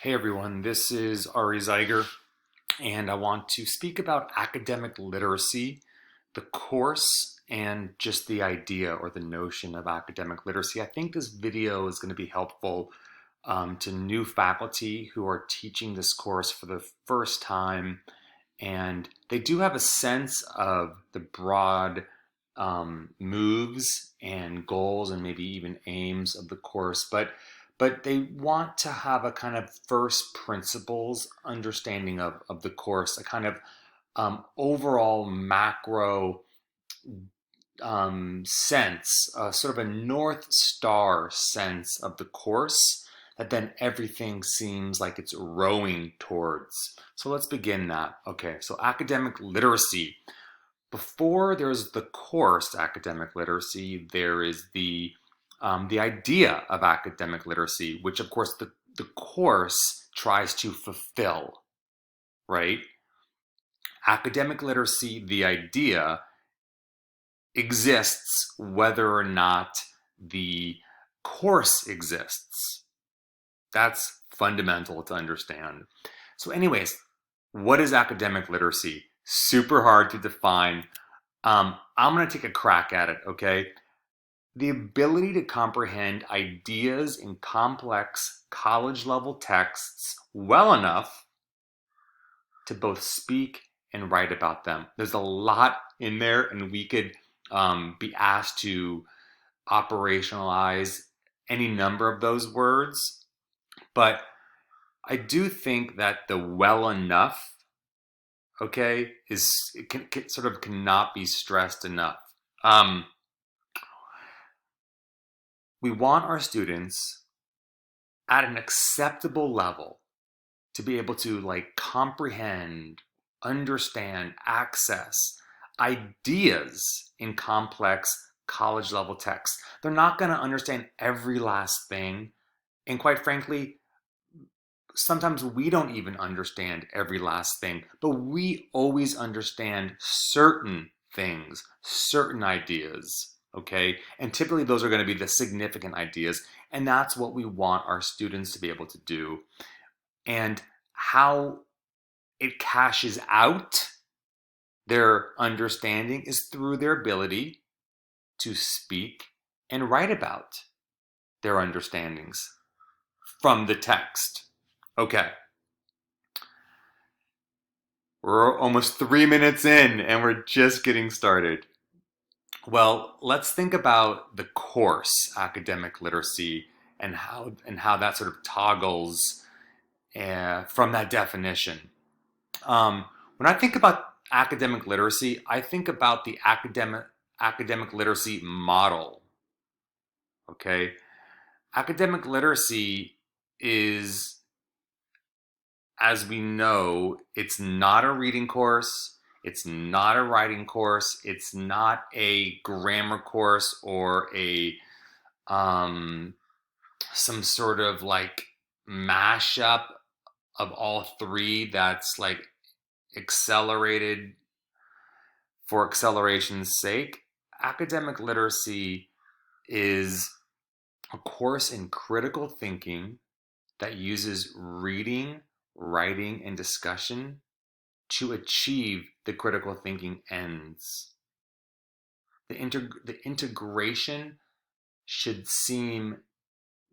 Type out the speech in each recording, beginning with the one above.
Hey everyone, this is Ari Zeiger, and I want to speak about academic literacy, the course, and just the idea or the notion of academic literacy. I think this video is going to be helpful to new faculty who are teaching this course for the first time, and they do have a sense of the broad moves and goals and maybe even aims of the course, but they want to have a kind of first principles understanding of the course, a kind of overall macro sense, sort of a North Star sense of the course that then everything seems like it's rowing towards. So let's begin that. Okay, so academic literacy. Before there's the course academic literacy, there is the idea of academic literacy, which of course the course tries to fulfill, right? Academic literacy, the idea, exists whether or not the course exists. That's fundamental to understand. So anyways, what is academic literacy? Super hard to define. I'm going to take a crack at it, okay? The ability to comprehend ideas in complex college-level texts well enough to both speak and write about them. There's a lot in there, and we could be asked to operationalize any number of those words, but I do think that the well enough, okay, sort of cannot be stressed enough. We want our students at an acceptable level to be able to comprehend, understand, access ideas in complex college level texts. They're not going to understand every last thing. And quite frankly, sometimes we don't even understand every last thing, but we always understand certain things, certain ideas. Okay, and typically those are going to be the significant ideas, and that's what we want our students to be able to do. And how it cashes out their understanding is through their ability to speak and write about their understandings from the text. Okay, we're almost 3 minutes in and we're just getting started. Well, let's think about the course academic literacy and how that sort of toggles from that definition. When I think about academic literacy, I think about the academic literacy model. Okay, academic literacy is, as we know, it's not a reading course. It's not a writing course. It's not a grammar course or a some sort of mashup of all three that's accelerated for acceleration's sake. Academic literacy is a course in critical thinking that uses reading, writing, and discussion to achieve the critical thinking ends. The integration should seem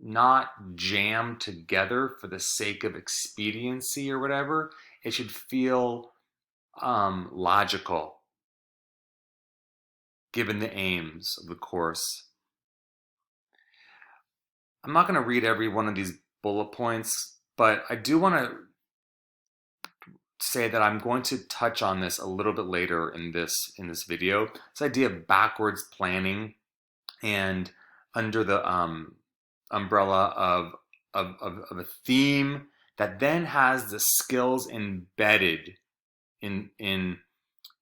not jammed together for the sake of expediency or whatever. It should feel logical given the aims of the course. I'm not going to read every one of these bullet points, but I do want to say that I'm going to touch on this a little bit later in this video. This idea of backwards planning, and under the umbrella of a theme that then has the skills embedded in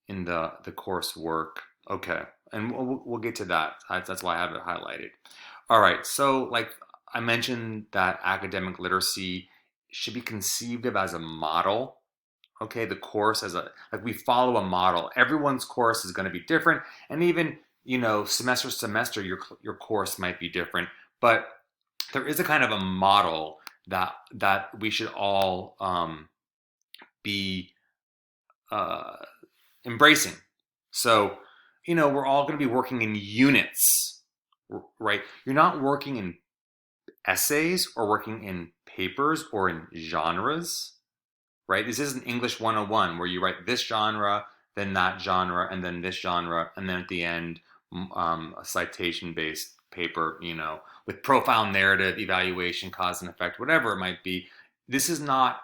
the coursework. Okay, and we'll get to that. That's why I have it highlighted. All right, so like I mentioned, that academic literacy should be conceived of as a model. Okay, the course as we follow a model. Everyone's course is going to be different, and even semester your course might be different, but there is a kind of a model that we should all be uh, embracing. So, we're all going to be working in units, right? You're not working in essays or working in papers or in genres, right? This isn't English 101 where you write this genre, then that genre, and then this genre, and then at the end, a citation based paper, with profile narrative, evaluation, cause and effect, whatever it might be. This is not,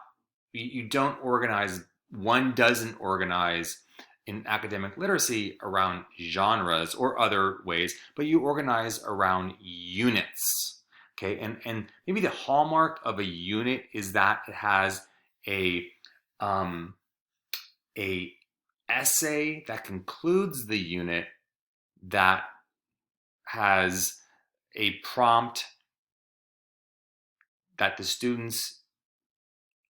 you don't organize, one doesn't organize in academic literacy around genres or other ways, but you organize around units. Okay, and maybe the hallmark of a unit is that it has a um, a essay that concludes the unit that has a prompt that the students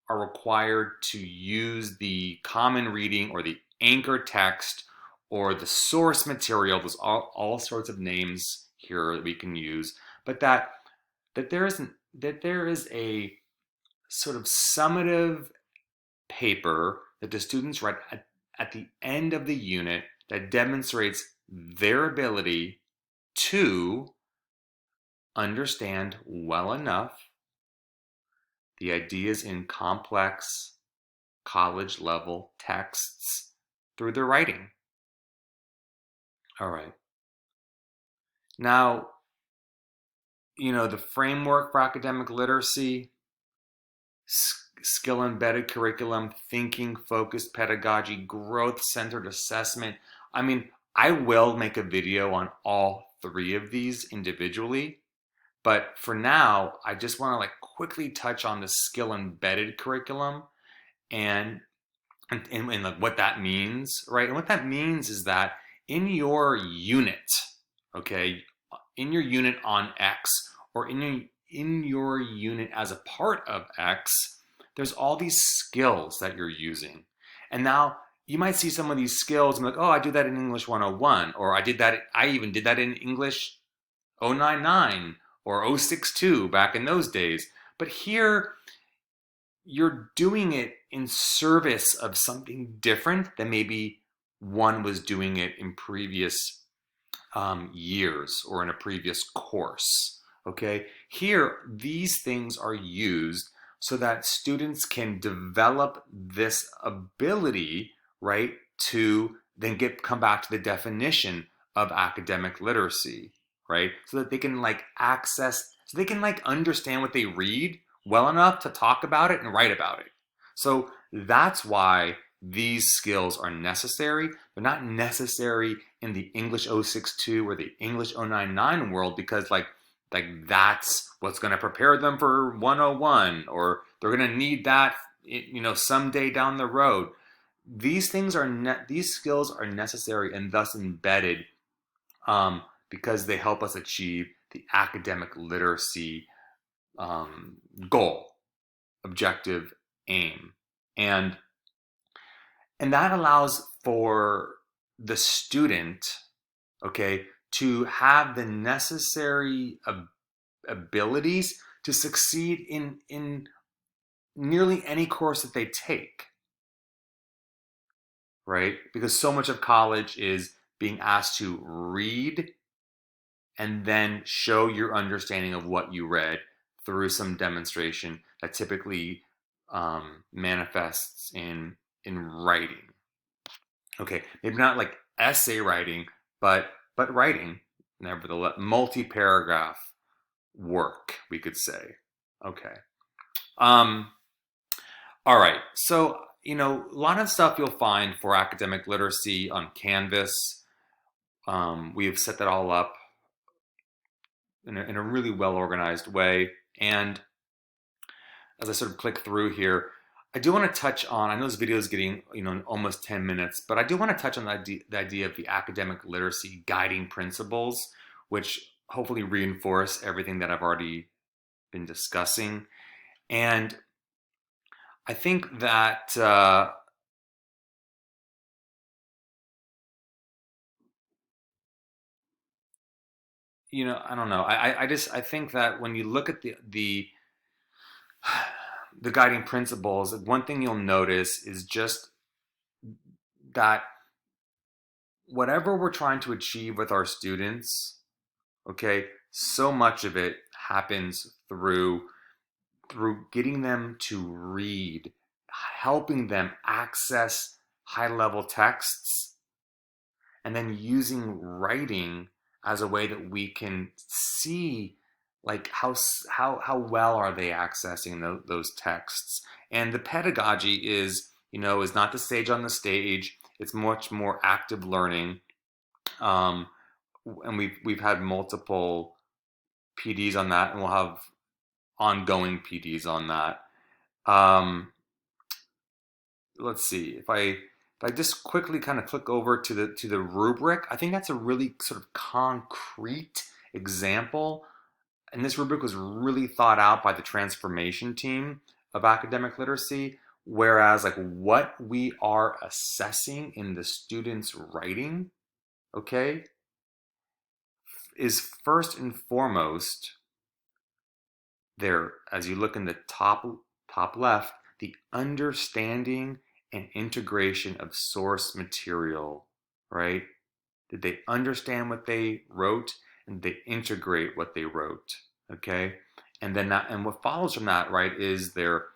are required to use the common reading or the anchor text or the source material. There's all sorts of names here that we can use, but that there is a sort of summative paper that the students write at the end of the unit that demonstrates their ability to understand well enough the ideas in complex college level texts through their writing. All right. Now, the framework for academic literacy, skill embedded curriculum, thinking focused pedagogy, growth centered assessment. I mean, I will make a video on all three of these individually, but for now, I just want to quickly touch on the skill embedded curriculum and and what that means, right? And what that means is that in your unit, okay, in your unit on X or in your unit as a part of X, there's all these skills that you're using. And now you might see some of these skills and be like, oh, I do that in English 101, or I even did that in English 099 or 062 back in those days. But here you're doing it in service of something different than maybe one was doing it in previous years or in a previous course. Okay, here these things are used so that students can develop this ability, right, to then come back to the definition of academic literacy, right, so that they can so they can understand what they read well enough to talk about it and write about it. So that's why these skills are necessary. They're not necessary in the English 062 or the English 099 world because that's what's going to prepare them for 101, or they're going to need that someday down the road. These skills are necessary and thus embedded because they help us achieve the academic literacy goal, objective, aim. And that allows for the student, okay, to have the necessary abilities to succeed in nearly any course that they take, right? Because so much of college is being asked to read and then show your understanding of what you read through some demonstration that typically manifests in writing. Okay, maybe not like essay writing, but writing, nevertheless, multi-paragraph work, we could say. Okay. Um, all right. So, a lot of stuff you'll find for academic literacy on Canvas. We have set that all up in a really well organized way. And as I sort of click through here, I do want to touch on, I know this video is getting, almost 10 minutes, but I do want to touch on the idea of the academic literacy guiding principles, which hopefully reinforce everything that I've already been discussing. And I think that, I don't know. I think that when you look at the guiding principles, one thing you'll notice is just that whatever we're trying to achieve with our students, okay, so much of it happens through getting them to read, helping them access high level texts, and then using writing as a way that we can see like how well are they accessing those texts. And the pedagogy is not the sage on the stage. It's much more active learning. um, and we've had multiple PDs on that, and we'll have ongoing PDs on that. um, let's see if I just quickly kind of click over to the rubric. I think that's a really sort of concrete example, and this rubric was really thought out by the transformation team of academic literacy. Whereas like what we are assessing in the students' writing, okay, is first and foremost there, as you look in the top left, the understanding and integration of source material, right? Did they understand what they wrote, and did they integrate what they wrote? Okay, and what follows from that, right, is their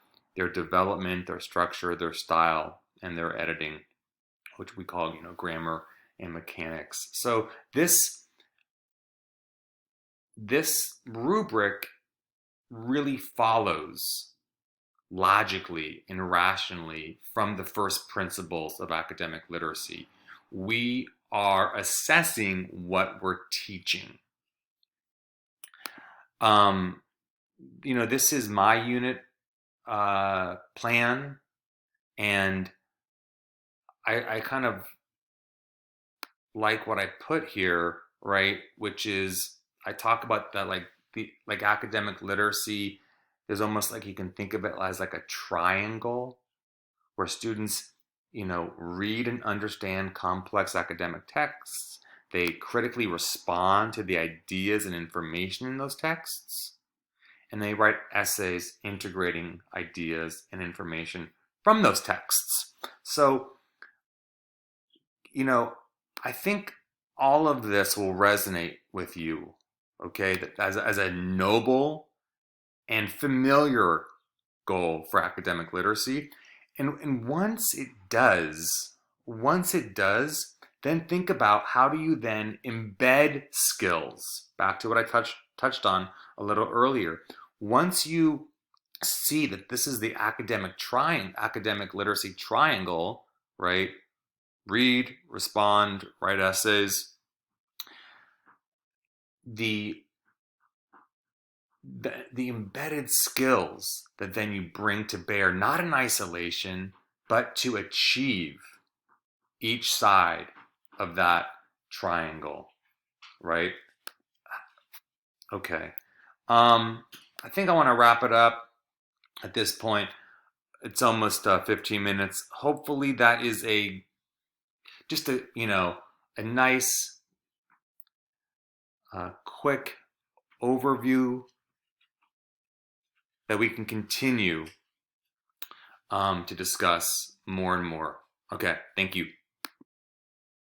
development, their structure, their style, and their editing, which we call grammar and mechanics. So this rubric really follows logically and rationally from the first principles of academic literacy. We are assessing what we're teaching. This is my unit plan, and I kind of like what I put here, right? Which is I talk about that like academic literacy. There's almost like you can think of it as like a triangle where students, read and understand complex academic texts. They critically respond to the ideas and information in those texts, and they write essays integrating ideas and information from those texts. So, I think all of this will resonate with you, okay? That as a noble and familiar goal for academic literacy. And once it does, then think about how do you then embed skills. Back to what I touched on a little earlier. Once you see that this is the academic literacy triangle, right? Read, respond, write essays. The the embedded skills that then you bring to bear, not in isolation, but to achieve each side of that triangle, right? Okay. I think I want to wrap it up at this point. It's almost 15 minutes. Hopefully that is just a nice, quick overview that we can continue to discuss more and more. Okay, thank you.